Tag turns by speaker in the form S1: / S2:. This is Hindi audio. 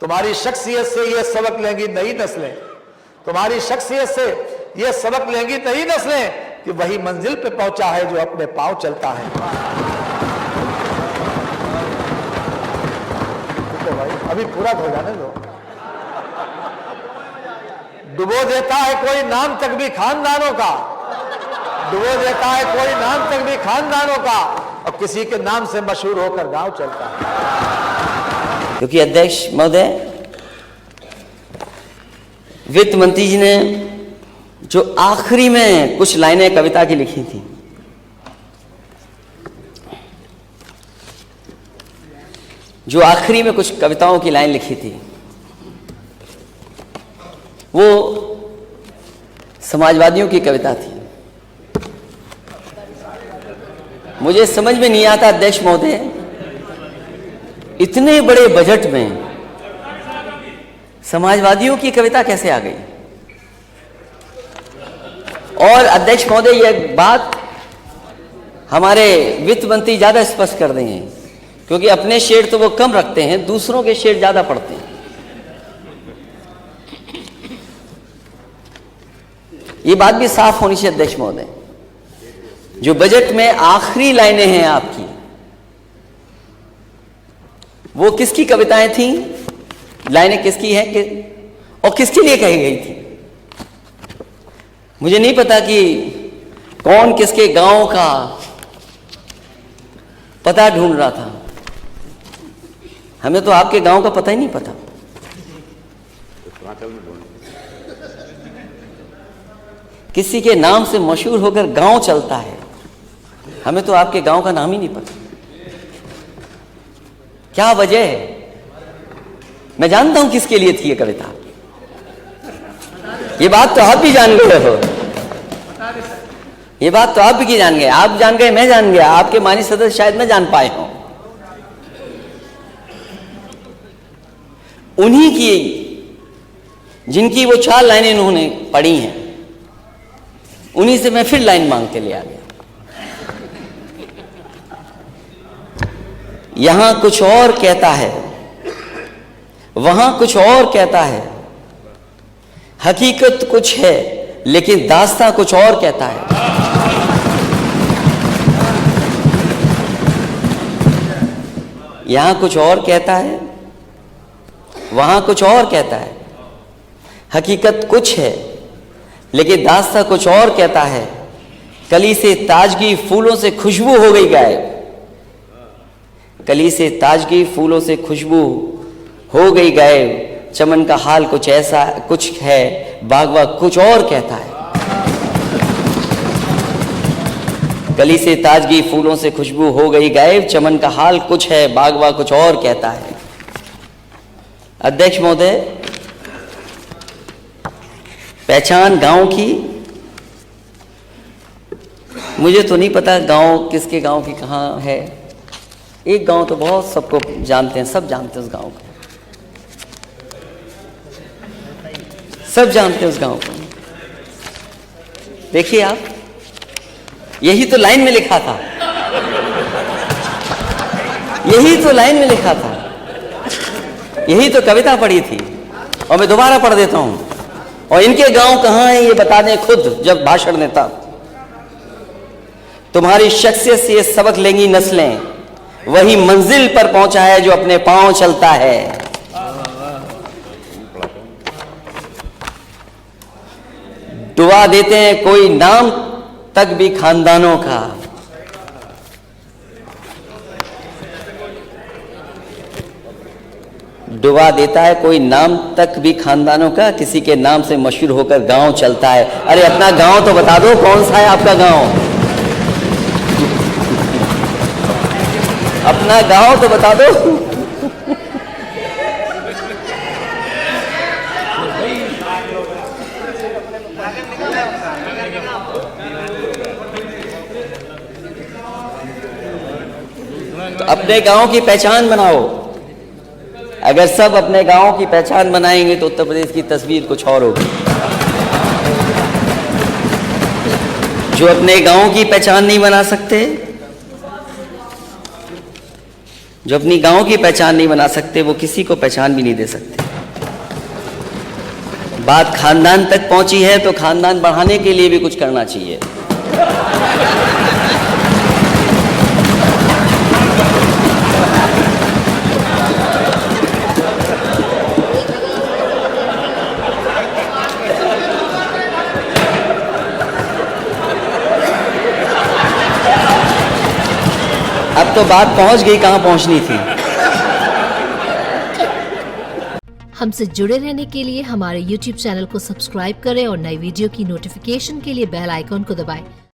S1: तुम्हारी शख्सियत से ये सबक लेंगी नई नस्लें, तुम्हारी शख्सियत से ये सबक लेंगी नई नस्लें कि वही मंजिल पे पहुंचा है जो अपने पांव चलता है। तो भाई अभी पूरा हो जाने दो। डुबो देता है कोई नाम तक भी खानदानों का, डुबो देता है कोई नाम तक भी खानदानों का, और किसी के नाम से मशहूर होकर गांव चलता है।
S2: क्योंकि अध्यक्ष महोदय, वित्त मंत्री जी ने जो आखिरी में कुछ लाइनें कविता की लिखी थी, जो आखिरी में कुछ कविताओं की लाइन लिखी थी, वो समाजवादियों की कविता थी। मुझे समझ में नहीं आता अध्यक्ष महोदय, इतने बड़े बजट में समाजवादियों की कविता कैसे आ गई। और अध्यक्ष महोदय, यह बात हमारे वित्त मंत्री ज्यादा स्पष्ट कर देंगे, क्योंकि अपने शेर तो वो कम रखते हैं, दूसरों के शेर ज्यादा पढ़ते हैं। ये बात भी साफ होनी चाहिए अध्यक्ष महोदय। जो बजट में आखिरी लाइनें हैं आपकी, वो किसकी कविताएं थी, लाइनें किसकी हैं और किसके लिए कही गई थी। मुझे नहीं पता कि कौन किसके गांव का पता ढूंढ रहा था। हमें तो आपके गांव का पता ही नहीं पता। किसी के नाम से मशहूर होकर गांव चलता है, हमें तो आपके गांव का नाम ही नहीं पता। क्या वजह है? मैं जानता हूं किसके लिए थी ये कविता। ये बात तो आप भी जान गए हो, ये बात तो आप भी जान गए। आप जान गए, मैं जान गया, आपके माननीय सदस्य शायद न जान पाए हों। उन्हीं की, जिनकी वो 4 लाइनें उन्होंने पढ़ी हैं, उन्हीं से मैं फिर लाइन मांग के ले आ गया। यहां कुछ और कहता है, वहां कुछ और कहता है, हकीकत कुछ है लेकिन दास्तां कुछ और कहता है। यहां कुछ और कहता है, वहां कुछ और कहता है, हकीकत कुछ है लेकिन दास्तां कुछ और कहता है। कली से ताजगी फूलों से खुशबू हो गई गायब, कली से ताजगी फूलों से खुशबू हो गई गायब। चमन का हाल कुछ ऐसा कुछ है, बागवा कुछ और कहता है। कली से ताजगी फूलों से खुशबू हो गई गायब, चमन का हाल कुछ है, बागवा कुछ और कहता है। अध्यक्ष महोदय, पहचान गांव की, मुझे तो नहीं पता गांव किसके गांव की कहाँ है। एक गांव तो बहुत सबको जानते हैं, सब जानते हैं उस गांव को, सब जानते हैं उस गांव को। देखिए आप, यही तो लाइन में लिखा था, यही तो लाइन में लिखा था, यही तो कविता पढ़ी थी। और मैं दोबारा पढ़ देता हूं। और इनके गांव कहां है ये बता दें खुद जब भाषण देता। तुम्हारी शख्सियत से ये सबक लेंगी नस्लें, वही मंजिल पर पहुंचा है जो अपने पांव चलता है। डुबा देते हैं कोई नाम तक भी खानदानों का, डुबा देता है कोई नाम तक भी खानदानों का, किसी के नाम से मशहूर होकर गांव चलता है। अरे अपना गांव तो बता दो, कौन सा है आपका गांव? अपना गांव तो बता दो। तो अपने गांव की पहचान बनाओ। अगर सब अपने गांव की पहचान बनाएंगे तो उत्तर प्रदेश की तस्वीर कुछ और होगी। जो अपने गांव की पहचान नहीं बना सकते, जो अपनी गांव की पहचान नहीं बना सकते, वो किसी को पहचान भी नहीं दे सकते। बात खानदान तक पहुंची है तो खानदान बढ़ाने के लिए भी कुछ करना चाहिए। अब तो बात पहुंच गई कहां पहुंचनी थी।
S3: हमसे जुड़े रहने के लिए हमारे YouTube चैनल को सब्सक्राइब करें और नई वीडियो की नोटिफिकेशन के लिए बेल आइकॉन को दबाएं।